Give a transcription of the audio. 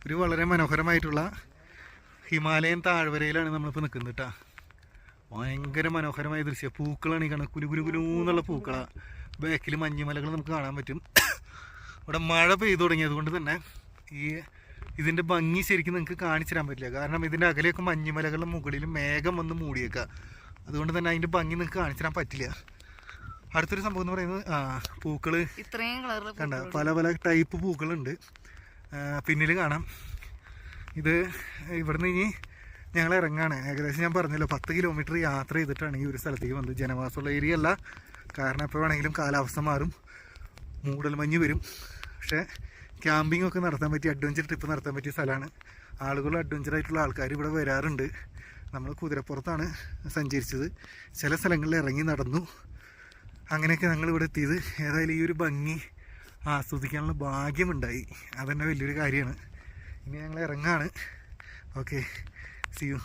ഒരു വളരെ മനോഹരമായിട്ടുള്ള ഹിമാലയൻ താഴ്വരയിലാണ് നമ്മളിപ്പോൾ നിൽക്കുന്നത് കേട്ടോ. ഭയങ്കര മനോഹരമായ ദൃശ്യം. പൂക്കളാണ് ഈ കാണുന്നത്, കുലു കുലു കുലു എന്നുള്ള പൂക്കളാണ്. ബാക്കിൽ മഞ്ഞുമലകൾ നമുക്ക് കാണാൻ പറ്റും. ഇവിടെ മഴ പെയ്തു തുടങ്ങിയത് കൊണ്ട് തന്നെ ഇതിൻ്റെ ഭംഗി ശരിക്കും നിങ്ങൾക്ക് കാണിച്ചു തരാൻ പറ്റില്ല. കാരണം ഇതിൻ്റെ അകലെയൊക്കെ മഞ്ഞുമലകളുടെ മുകളിൽ മേഘം വന്ന് മൂടിയേക്കുക. അതുകൊണ്ട് തന്നെ അതിൻ്റെ ഭംഗി നിങ്ങൾക്ക് കാണിച്ചു തരാൻ പറ്റില്ല. അടുത്തൊരു സംഭവം എന്ന് പറയുന്നത് പൂക്കൾ കണ്ട പല പല ടൈപ്പ് പൂക്കളുണ്ട്. പിന്നിൽ കാണാം. ഇത് ഇവിടുന്ന് ഇനി ഞങ്ങൾ ഇറങ്ങാണ്. ഏകദേശം ഞാൻ പറഞ്ഞല്ലോ 10 കിലോമീറ്റർ യാത്ര ചെയ്തിട്ടാണ് ഈ ഒരു സ്ഥലത്തേക്ക് വന്നത്. ജനവാസമുള്ള ഏരിയ അല്ല. കാരണം എപ്പോൾ വേണമെങ്കിലും കാലാവസ്ഥ മാറും, മൂടൽമഞ്ഞ് വരും. പക്ഷേ ക്യാമ്പിംഗ് ഒക്കെ നടത്താൻ പറ്റിയ അഡ്വഞ്ചർ ട്രിപ്പ് നടത്താൻ പറ്റിയ സ്ഥലമാണ്. ആളുകൾ അഡ്വഞ്ചറായിട്ടുള്ള ആൾക്കാർ ഇവിടെ വരാറുണ്ട്. നമ്മൾ കുതിരപ്പുറത്താണ് സഞ്ചരിച്ചത്. ചില സ്ഥലങ്ങളിൽ ഇറങ്ങി നടന്നു. അങ്ങനെയൊക്കെ ഞങ്ങൾ ഇവിടെ എത്തിയത്. ഏതായാലും ഈ ഒരു ഭംഗി ആസ്വദിക്കാനുള്ള ഭാഗ്യമുണ്ടായി. അതന്നെ വലിയൊരു കാര്യമാണ്. ഇനി ഞങ്ങൾ ഇറങ്ങാണ്. Okay, see U.